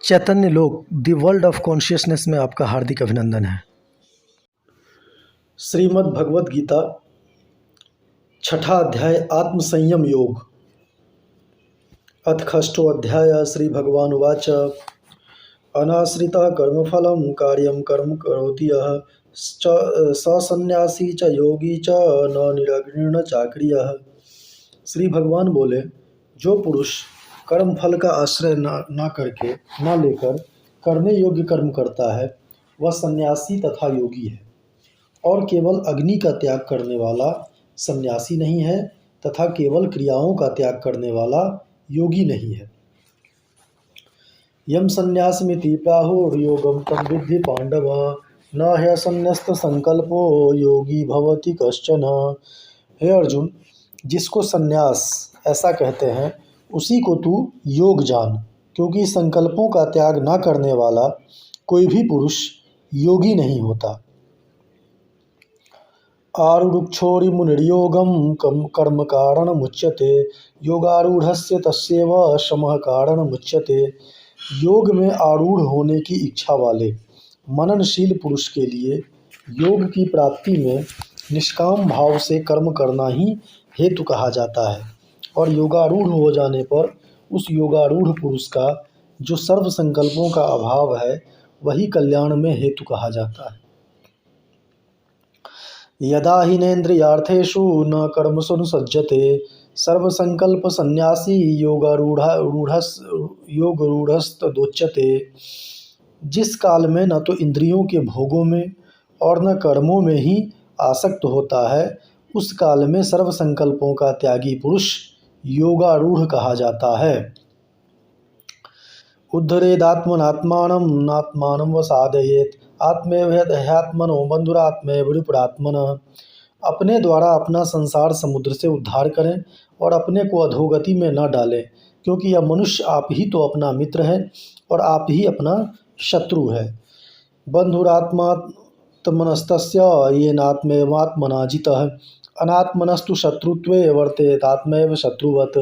चैतन्य लोक the world of consciousness में आपका हार्दिक अभिनंदन है। श्रीमद् भगवद गीता छठा अध्याय आत्मसंयम योग। अथ षष्ठो अध्याय श्री भगवान उवाच अनाश्रितः कर्मफलं कार्यं कर्म करोति यः स सन्यासी च योगी च न निरग्निर्न चाक्रियः। श्री भगवान बोले, जो पुरुष कर्म फल का आश्रय न करके न लेकर करने योग्य कर्म करता है वह सन्यासी तथा योगी है, और केवल अग्नि का त्याग करने वाला सन्यासी नहीं है तथा केवल क्रियाओं का त्याग करने वाला योगी नहीं है। यम संन्यासमिति प्राहुर्योगम तम विद्धि पांडव न ह्यसन्यस्त संकल्पो योगी भवति कश्चन। हे अर्जुन, जिसको संन्यास ऐसा कहते हैं उसी को तू योग जान, क्योंकि संकल्पों का त्याग न करने वाला कोई भी पुरुष योगी नहीं होता। आरूढ़क्षोरिमुनिर्योगं कर्म कारणमुच्यते योगारूढ़स्य तस्यैव शमः कारणमुच्यते। योग में आरूढ़ होने की इच्छा वाले मननशील पुरुष के लिए योग की प्राप्ति में निष्काम भाव से कर्म करना ही हेतु कहा जाता है, और योगारूढ़ हो जाने पर उस योगारूढ़ पुरुष का जो सर्व संकल्पों का अभाव है वही कल्याण में हेतु कहा जाता है। यदा हिनेन्द्रियार्थेषु न कर्मसु सज्जते सर्वसंकल्प सन्यासी योगरूढ़स्तदोच्यते। जिस काल में न तो इंद्रियों के भोगों में और न कर्मों में ही आसक्त होता है उस काल में सर्व संकल्पों का त्यागी पुरुष योगारूढ़ कहा जाता है। उद्धरेदात्मनात्मानं नात्मानं वसादयेत् आत्मैव ह्यात्मनो बन्धुरात्मैव विपुरात्मनः। अपने द्वारा अपना संसार समुद्र से उद्धार करें और अपने को अधोगति में न डालें, क्योंकि यह मनुष्य आप ही तो अपना मित्र है और आप ही अपना शत्रु है। बन्धुरात्मात्मनस्तस्य येनात्मैवात्मना जितः अनात्मनस्तु शत्रुत्वे वर्तेतात्मैव शत्रुवत्।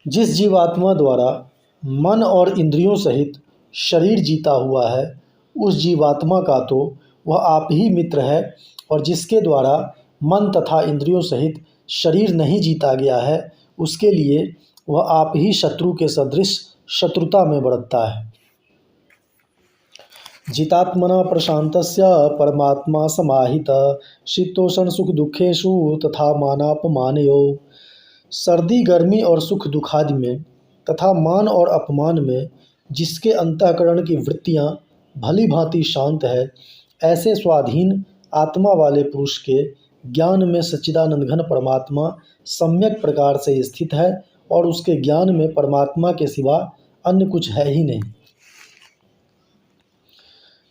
जिस जीवात्मा द्वारा मन और इंद्रियों सहित शरीर जीता हुआ है उस जीवात्मा का तो वह आप ही मित्र है, और जिसके द्वारा मन तथा इंद्रियों सहित शरीर नहीं जीता गया है उसके लिए वह आप ही शत्रु के सदृश शत्रुता में बरतता है। जितात्मना प्रशांतस्य परमात्मा समाहितः शीतोष्ण सुख दुखेषु तथा मानापमानयोः। सर्दी गर्मी और सुख दुखादि में तथा मान और अपमान में जिसके अंतःकरण की वृत्तियां भली भांति शांत है, ऐसे स्वाधीन आत्मा वाले पुरुष के ज्ञान में सच्चिदानंद घन परमात्मा सम्यक प्रकार से स्थित है, और उसके ज्ञान में परमात्मा के सिवा अन्य कुछ है ही नहीं।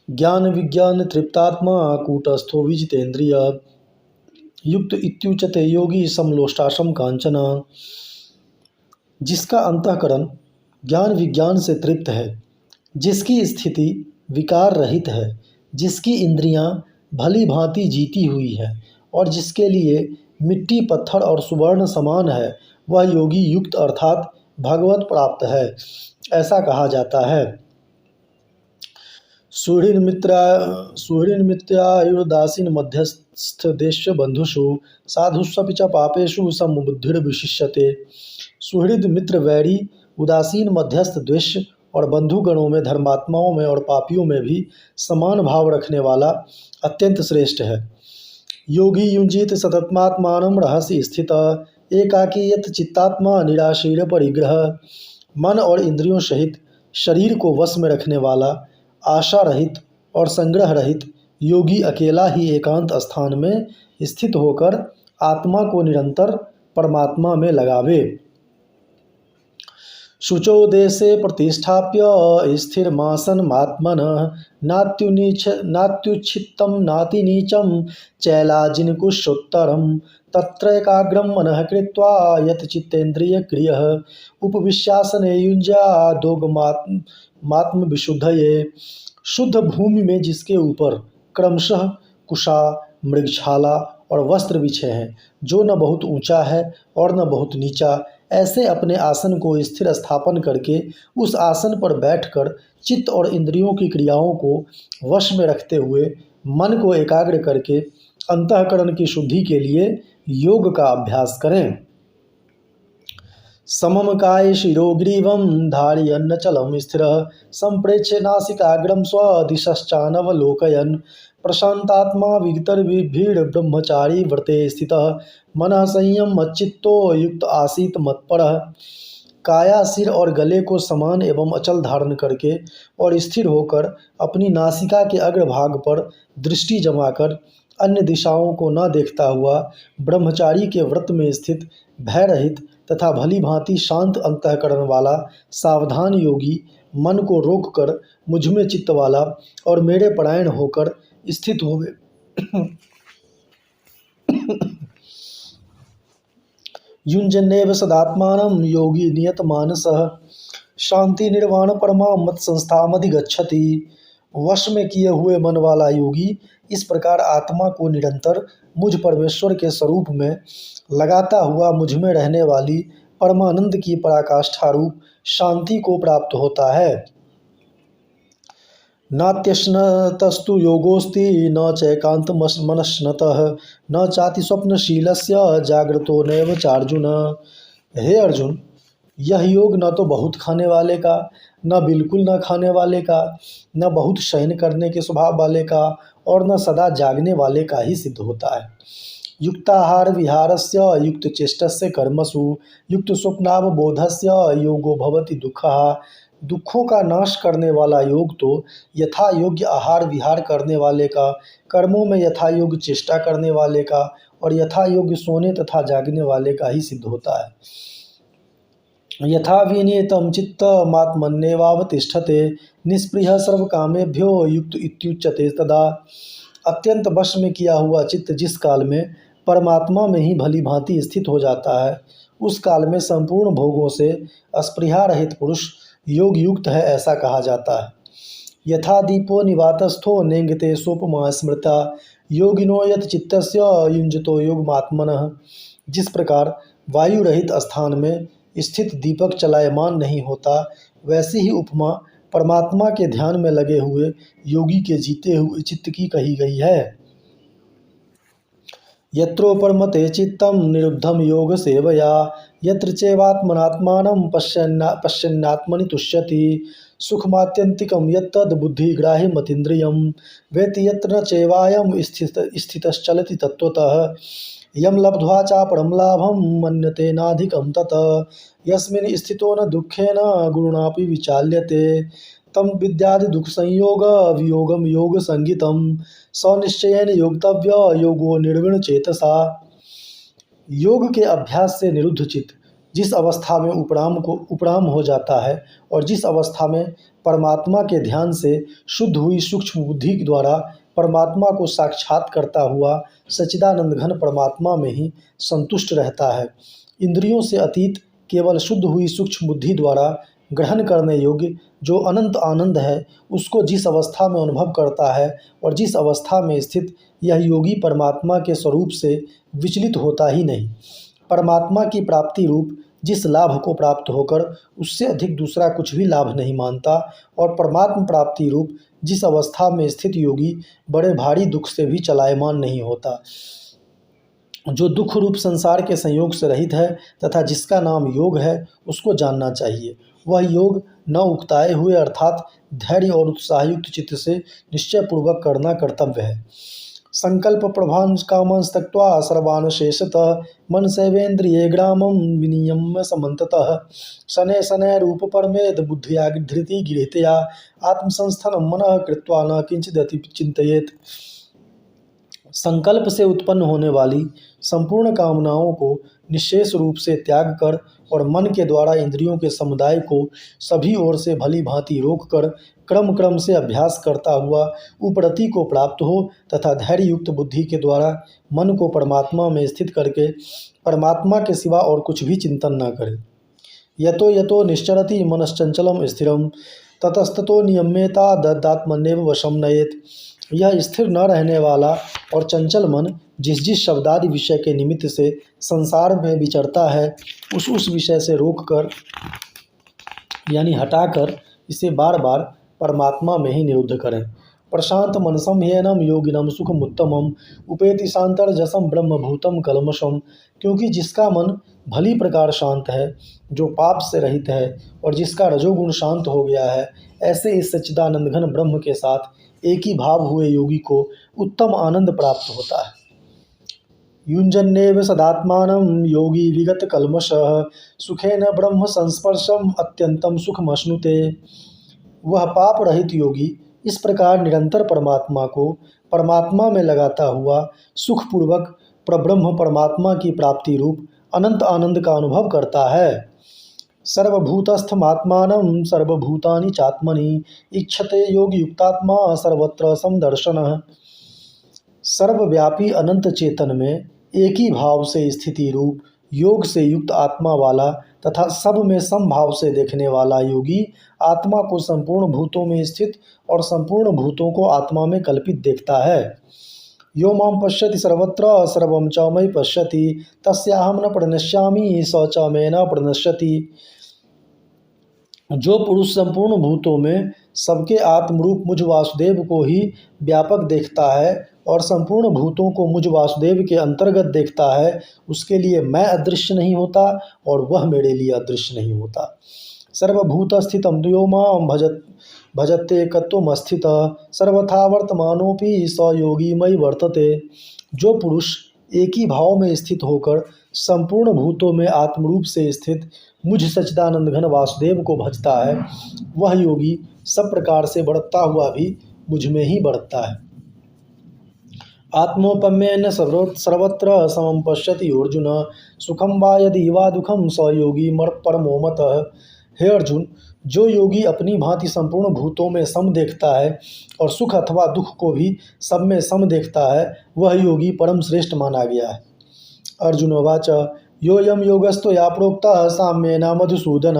ज्ञान विज्ञान तृप्तात्मा कूटस्थो विजितेन्द्रिय युक्त इत्युच्यते योगी समलोष्टाश्रम कांचना। जिसका अंतःकरण ज्ञान विज्ञान से तृप्त है, जिसकी स्थिति विकार रहित है, जिसकी इंद्रियां भली भांति जीती हुई है और जिसके लिए मिट्टी पत्थर और सुवर्ण समान है, वह योगी युक्त अर्थात भगवत प्राप्त है, ऐसा कहा जाता है। सुहृन्मित्रायुर्दासीन मध्यस्थ देश बंधुषु साधुष्वपि च पापेषु समबुद्धिर्विशिष्यते। सुहृद मित्र वैरी उदासीन मध्यस्थ द्वेष और बंधुगणों में धर्मात्माओं में और पापियों में भी समान भाव रखने वाला अत्यंत श्रेष्ठ है। योगी युंजित सतत्मात्मानं रहस्य स्थित एकाकी यत चित्तात्मा निराशीर परिग्रह। मन और इंद्रियों सहित शरीर को वश में रखने वाला आशा रहित और संग्रह रहित योगी अकेला ही एकांत स्थान में स्थित होकर आत्मा को निरंतर परमात्मा में लगावे। शुचो देशे प्रतिष्ठाप्य स्थिरमासनमात्मनः नात्युच्छित्तं नातिनीचं चैलाजिनकुशोत्तरं तत्रैकाग्रं मनः कृत्वा यतचित्तेन्द्रियक्रियः उपविश्यासने युञ्ज्यादोगमात्मविशुद्धये। शुद्ध भूमि में जिसके ऊपर क्रमशः कुशा मृगशाला और वस्त्र बिछे हैं, जो न बहुत ऊंचा है और न बहुत नीचा। ऐसे अपने आसन को स्थिर स्थापन करके उस आसन पर बैठकर चित्त और इंद्रियों की क्रियाओं को वश में रखते हुए मन को एकाग्र करके अंतःकरण की शुद्धि के लिए योग का अभ्यास करें। समम काय शिरोग्रीवं धारयन्नचलं स्थिरः संप्रेक्ष्य नासिकाग्रं स्वदिशश्चानवलोकयन् प्रशान्तात्मा विगतर्भिर् ब्रह्मचारी व्रते स्थितः मनः संयमच्चित्तो युक्त आसीत मत्परः। काया, सिर और गले को समान एवं अचल धारण करके और स्थिर होकर अपनी नासिका के अग्रभाग पर दृष्टि जमाकर अन्य दिशाओं को न देखता हुआ ब्रह्मचारी के व्रत में स्थित भय रहित तथा भली भांति शांत अंतःकरण वाला सावधान योगी मन को रोककर मुझमें चित्त वाला और मेरे परायण होकर स्थित होवे। युञ्जन्नेव सदात्मानं योगी नियत मानसः शांति निर्वाण परमा मत संस्थामधिगच्छति। वश में किए हुए मन वाला योगी इस प्रकार आत्मा को निरंतर मुझ परमेश्वर के स्वरूप में लगाता हुआ मुझ में रहने वाली परमानंद की पराकाष्ठा रूप शांति को प्राप्त होता है। नात्यश्नतस्तु योगोस्ति न चैकांत मनश्नतः न चाति स्वप्नशीलस्य जागृतो नैव चार्जुन। हे अर्जुन, यह योग न तो बहुत खाने वाले का, न बिल्कुल न खाने वाले का, न बहुत शयन करने के स्वभाव वाले का और न सदा जागने वाले का ही सिद्ध होता है। युक्ताहार विहारस्य युक्त चेष्टस्य कर्मसु युक्त स्वप्नावबोधस्य योगो भवति दुःखः। दुखों का नाश करने वाला योग तो यथा योग्य आहार विहार करने वाले का, कर्मों में यथा योग्य चेष्टा करने वाले का और यथा योग्य सोने तथा जागने वाले का ही सिद्ध होता है। यथा विनियतं चित्तमात्मन्येवावतिष्ठते निष्पृह सर्वकामेभ्यो युक्त इत्युच्यते तदा। अत्यंत वश में किया हुआ चित्त जिस काल में परमात्मा में ही भली भांति स्थित हो जाता है, उस काल में संपूर्ण भोगों से अस्पृहा रहित पुरुष योग युक्त है, ऐसा कहा जाता है। यथा दीपो निवातस्थो नेंगते सोपमा स्मृता योगिनो यत चित्तस्य युञ्जतो योगमात्मनः। जिस प्रकार वायु रहित स्थान में स्थित दीपक चलायमान नहीं होता, वैसी ही उपमा परमात्मा के ध्यान में लगे हुए योगी के जीते हुए चित्त की कही गई है। यत्रोपरमते चित्तं निरुद्धं योग सेवया यत्र चैवात्मनात्मानं पश्यन्नात्मनि तुष्यति सुखमात्यन्तिकं यत्तद् बुद्धिग्राह्यमतीन्द्रियं वेति यत्र न चैवायं स्थितश्चलति तत्त्वतः यं लब्ध्वा चापरं लाभं मन्यते नाधिकं ततः यस्मिन् स्थितो न दुःखेन गुरुणापि विचाल्यते तम विद्यादि दुख संयोग वियोगम योग संगीतम सनिश्चयन योगतव्य योगो निर्विण चेतसा। योग के अभ्यास से निरुद्ध चित्त जिस अवस्था में उपराम हो जाता है और जिस अवस्था में परमात्मा के ध्यान से शुद्ध हुई सूक्ष्म बुद्धि द्वारा परमात्मा को साक्षात करता हुआ सच्चिदानंद घन परमात्मा में ही संतुष्ट रहता है, इंद्रियों से अतीत केवल शुद्ध हुई सूक्ष्म बुद्धि द्वारा ग्रहण करने योग्य जो अनंत आनंद है, उसको जिस अवस्था में अनुभव करता है और जिस अवस्था में स्थित यह योगी परमात्मा के स्वरूप से विचलित होता ही नहीं, परमात्मा की प्राप्ति रूप जिस लाभ को प्राप्त होकर उससे अधिक दूसरा कुछ भी लाभ नहीं मानता और परमात्म प्राप्ति रूप जिस अवस्था में स्थित योगी बड़े भारी दुख से भी चलायमान नहीं होता, जो दुख रूप संसार के संयोग से रहित है तथा जिसका नाम योग है, उसको जानना चाहिए। वह योग न उकताए हुए अर्थात धैर्य और उत्साहयुक्त चित्त से निश्चय पूर्वक करना कर्तव्य है। संकल्प प्रभान कामंस त्यक्त्वा सर्वान् शेषतः मन सैवेन्द्रिये ग्रामं विनियम्य समन्ततः शनैः शनैः रूप परमेद बुद्धिया धृति गृहीतया आत्मसंस्थानं मनः कृत्वा न किंचिदपि चिंतयेत्। संकल्प से उत्पन्न होने वाली संपूर्ण कामनाओं को निश्शेष रूप से त्याग कर और मन के द्वारा इंद्रियों के समुदाय को सभी ओर से भली भांति रोककर क्रम क्रम से अभ्यास करता हुआ उपरति को प्राप्त हो तथा धैर्य युक्त बुद्धि के द्वारा मन को परमात्मा में स्थित करके परमात्मा के सिवा और कुछ भी चिंतन न करे। यतो यतो निश्चरति मनश्चंचलम स्थिरम ततस्ततो नियम्यता ददात्मन्येव वशम नयेत्। यह स्थिर न रहने वाला और चंचल मन जिस जिस शब्दादि विषय के निमित्त से संसार में विचरता है उस विषय से रोककर यानी हटाकर इसे बार बार परमात्मा में ही निरुद्ध करें। प्रशांत मनसम ह्येनम योगिनम सुखम उत्तमम उपेति शांतर जसम ब्रह्मभूतम कलमशम। क्योंकि जिसका मन भली प्रकार शांत है, जो पाप से रहित है और जिसका रजोगुण शांत हो गया है, ऐसे इस सच्चिदानंद घन ब्रह्म के साथ एक ही भाव हुए योगी को उत्तम आनंद प्राप्त होता है। युञ्जन्नेव सदात्मानं योगी विगत कल्मषः सुखेन ब्रह्म संस्पर्शम अत्यंतम सुखमश्नुते। वह पाप रहित योगी इस प्रकार निरंतर परमात्मा को परमात्मा में लगाता हुआ सुखपूर्वक परब्रह्म परमात्मा की प्राप्ति रूप अनंत आनंद का अनुभव करता है। सर्वभूतस्थमात्मानं सर्वभूतानि चात्मनि इच्छते योगी युक्तात्मा सर्वत्र समदर्शनः। सर्वव्यापी अनंत चेतन में एक ही भाव से स्थिति रूप योग से युक्त आत्मा वाला तथा सब में समभाव से देखने वाला योगी आत्मा को संपूर्ण भूतों में स्थित और संपूर्ण भूतों को आत्मा में कल्पित देखता है। यो मां पश्यति सर्वत्र सर्वं च मयि पश्यति तस्याहं न प्रणश्यामि स च मे न प्रणश्यति। जो पुरुष संपूर्ण भूतों में सबके आत्मरूप मुझ वासुदेव को ही व्यापक देखता है और संपूर्ण भूतों को मुझ वासुदेव के अंतर्गत देखता है, उसके लिए मैं अदृश्य नहीं होता और वह मेरे लिए अदृश्य नहीं होता। सर्वभूत स्थितं यो मां भजते कत्वमस्थित सर्वथा वर्तमानोपि स योगी मयि वर्तते। जो पुरुष एक ही भाव में स्थित होकर संपूर्ण भूतों में आत्मरूप से स्थित मुझ सच्चिदानंद घन वासुदेव को भजता है, वह योगी सब प्रकार से बढ़ता हुआ भी मुझ में ही बढ़ता है। आत्मोपम्येन सर्वत्र समं पश्यति अर्जुन सुखम वा यदि वा दुखम स योगी परमो मतः। हे अर्जुन, जो योगी अपनी भांति संपूर्ण भूतों में सम देखता है और सुख अथवा दुख को भी सब में सम देखता है, वह योगी परम श्रेष्ठ माना गया है। अर्जुन उवाच योऽयं योगस्तो या प्रोक्तः साम्येन मधुसूदन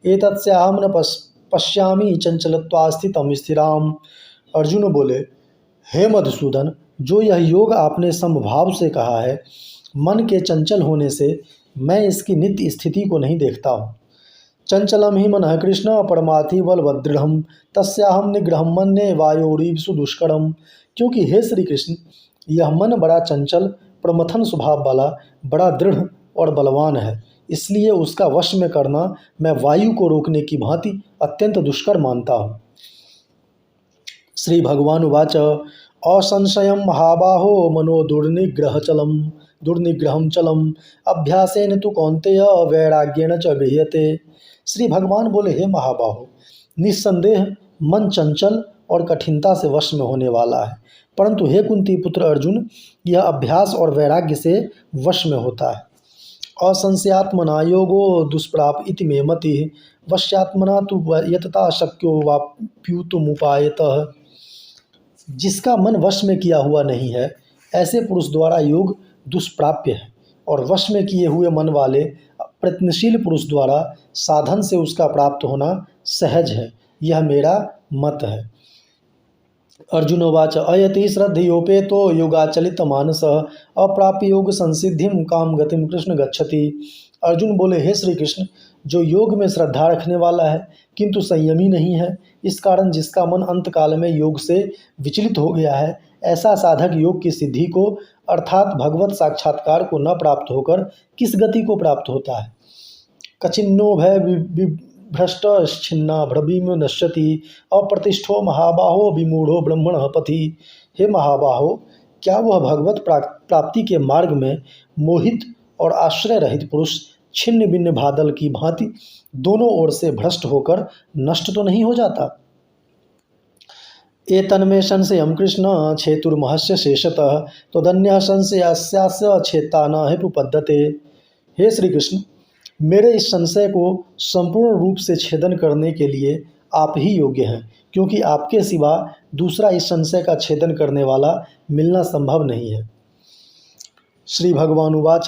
एतस्याहं न पश्यामि चंचलत्वास्थितं स्थिराम। अर्जुन बोले, हे मधुसूदन, जो यह योग आपने समभाव से कहा है, मन के चंचल होने से मैं इसकी नित्य स्थिति को नहीं देखता हूँ। चंचलम ही मनः कृष्ण परमार्थि बलवदृढ़ तस्याहम निग्रहम मन्ये वायोरीव सुदुष्करम। क्योंकि हे श्री कृष्ण, यह मन बड़ा चंचल प्रमथन स्वभाव वाला बड़ा दृढ़ और बलवान है, इसलिए उसका वश में करना मैं वायु को रोकने की भांति अत्यंत दुष्कर मानता हूँ। श्री भगवान उवाच असंशयं महाबाहो मनो दुर्निग्रहं चलम अभ्यासेन तु कौन्तेय वैराग्येण च गृह्यते। श्री भगवान बोले, हे महाबाहो, निस्संदेह मन चंचल और कठिनता से वश में होने वाला है, परंतु हे कुंती पुत्र अर्जुन, यह अभ्यास और वैराग्य से वश में होता है। असंशयात्मना योगो दुष्प्राप इति मे मतिः वश्यात्मना तु यतता शक्यो वाप्युतमुपायतः। जिसका मन वश में किया हुआ नहीं है, ऐसे पुरुष द्वारा योग दुष्प्राप्य है और वश में किए हुए मन वाले प्रयत्नशील पुरुष द्वारा साधन से उसका प्राप्त होना सहज है। यह मेरा मत है। अर्जुन उवाच अयति श्रद्धयोपेतो योगाचलित मानस अप्राप्य योग संसिद्धिम काम गतिम कृष्ण गच्छति। अर्जुन बोले, हे श्री कृष्ण, जो योग में श्रद्धा रखने वाला है किंतु संयमी नहीं है, इस कारण जिसका मन अंतकाल में योग से विचलित हो गया है, ऐसा साधक योग की सिद्धि को अर्थात भगवत साक्षात्कार को न प्राप्त होकर किस गति को प्राप्त होता है। कचिन्नो भय भ्रष्ट छिन्ना भ्रवीम नश्यति अप्रतिष्ठो महाबाहो विमूढ़ो ब्रह्मण पथि। हे महाबाहो, क्या वह भगवत प्राप्ति के मार्ग में मोहित और आश्रय रहित पुरुष छिन्न भिन्न बादल की भांति दोनों ओर से भ्रष्ट होकर नष्ट तो नहीं हो जाता। एतन्मे संशयं कृष्ण छेतुर्महस्य शेषतः तदन्य संशयस्यास्य छेता न हेतुपद्धते। हे श्री कृष्ण, मेरे इस संशय को संपूर्ण रूप से छेदन करने के लिए आप ही योग्य हैं, क्योंकि आपके सिवा दूसरा इस संशय का छेदन करने वाला मिलना संभव नहीं है। श्री भगवान उवाच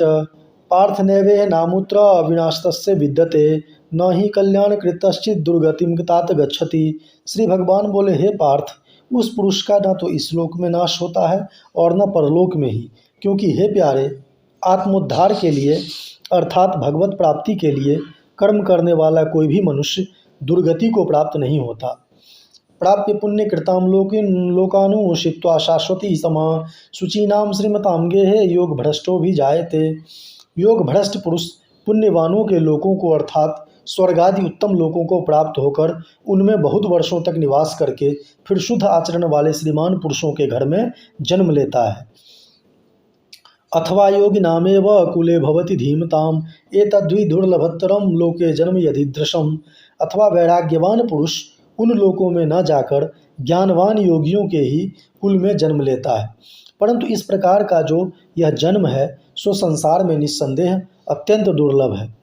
पार्थ नैवे नामुत्र विनाशतस्य विद्यते न ही कल्याण कृतश्चित दुर्गतिम तात गच्छति। श्री भगवान बोले, हे पार्थ, उस पुरुष का न तो इस लोक में नाश होता है और न परलोक में ही, क्योंकि हे प्यारे, आत्मोद्धार के लिए अर्थात भगवत प्राप्ति के लिए कर्म करने वाला कोई भी मनुष्य दुर्गति को प्राप्त नहीं होता। प्राप्य पुण्य कृताम लोकानुषित्वा शाश्वती समा शुचीनाम श्रीमताम गेहे योग भ्रष्टो भी जायते। योग भ्रष्ट पुरुष पुण्यवानों के लोकों को अर्थात स्वर्ग आदि उत्तम लोकों को प्राप्त होकर उनमें बहुत वर्षों तक निवास करके फिर शुद्ध आचरण वाले श्रीमान पुरुषों के घर में जन्म लेता है। अथवा योगी नामेव कुले भवति धीमताम एतद्वि दुर्लभतरम लोके जन्म यदिदृशम। अथवा वैराग्यवान पुरुष उन लोकों में न जाकर ज्ञानवान योगियों के ही कुल में जन्म लेता है, परंतु इस प्रकार का जो यह जन्म है सो संसार में निस्संदेह अत्यंत दुर्लभ है।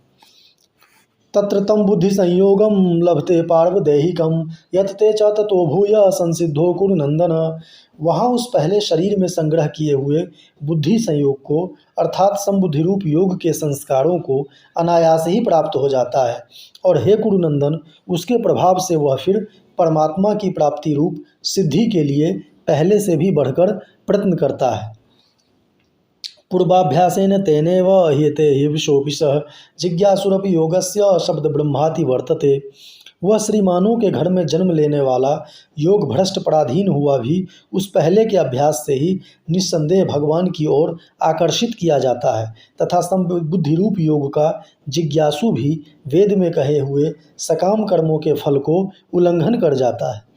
तत्र तम बुद्धि संयोगम लभते पार्वदेहिकम यतते च ततो भूय संसिद्धो कुरु नंदन। वहाँ उस पहले शरीर में संग्रह किए हुए बुद्धि संयोग को अर्थात संबुद्धि रूप योग के संस्कारों को अनायास ही प्राप्त हो जाता है, और हे कुरुनंदन, उसके प्रभाव से वह फिर परमात्मा की प्राप्ति रूप सिद्धि के लिए पहले से भी बढ़कर प्रयत्न करता है। पूर्वाभ्यासेन तेनेव ह्येते हिविशोऽपिशः जिज्ञासुरपि योगस्य शब्द ब्रह्माति वर्तते। वह श्रीमानों के घर में जन्म लेने वाला योग भ्रष्ट पराधीन हुआ भी उस पहले के अभ्यास से ही निस्संदेह भगवान की ओर आकर्षित किया जाता है, तथा संबुद्धि रूप योग का जिज्ञासु भी वेद में कहे हुए सकाम कर्मों के फल को उल्लंघन कर जाता है।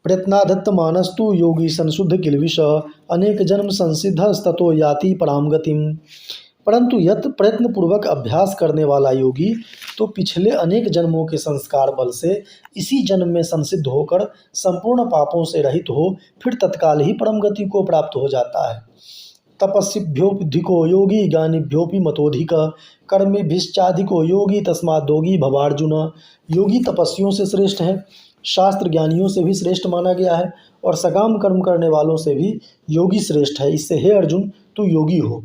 प्रयत्नाधत्त मानस्तु योगी संशुद्ध किलविष अनेक जन्म संसिद्धस्ततो याति पराम गतिम। परंतु यत प्रयत्न पूर्वक अभ्यास करने वाला योगी तो पिछले अनेक जन्मों के संस्कार बल से इसी जन्म में संसिद्ध होकर संपूर्ण पापों से रहित हो फिर तत्काल ही परम गति को प्राप्त हो जाता है। तपस्विभ्योऽधिको योगी ज्ञानिभ्योऽपि मतोऽधिक कर्मिभिश्चाधिको योगी तस्माद् योगी भवार्जुन। योगी तपस्वियों से श्रेष्ठ है, शास्त्र ज्ञानियों से भी श्रेष्ठ माना गया है, और सकाम कर्म करने वालों से भी योगी श्रेष्ठ है। इससे हे अर्जुन, तू योगी हो।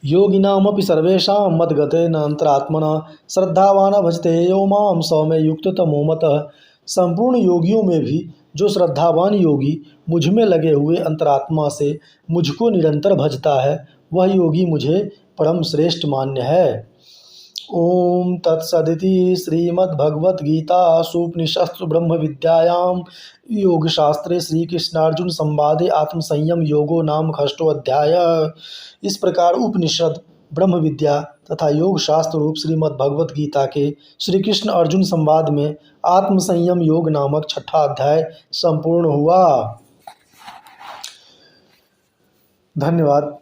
योगिनामपि सर्वेषां मद्गतेन अंतरात्मना श्रद्धावान भजते यो मां स मे युक्ततमो मतः। संपूर्ण योगियों में भी जो श्रद्धावान योगी मुझ में लगे हुए अंतरात्मा से मुझको निरंतर भजता है, वह योगी मुझे परम श्रेष्ठ मान्य है। ओम तत्सदिति श्रीमद्भगवद्गीतासूपनिषत्सु ब्रह्म विद्यायां योगशास्त्रे श्रीकृष्णार्जुन संवादे आत्मसंयम योगो नाम षष्ठोऽध्याय। इस प्रकार उपनिषद, ब्रह्म विद्या तथा योग शास्त्र रूप श्रीमद् भगवत गीता के श्री कृष्ण अर्जुन संवाद में आत्मसंयम योग नामक छठा अध्याय संपूर्ण हुआ। धन्यवाद।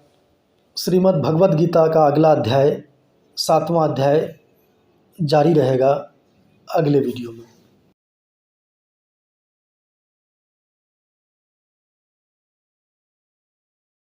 श्रीमद् भगवत गीता का अगला अध्याय 7वां अध्याय जारी रहेगा अगले वीडियो में।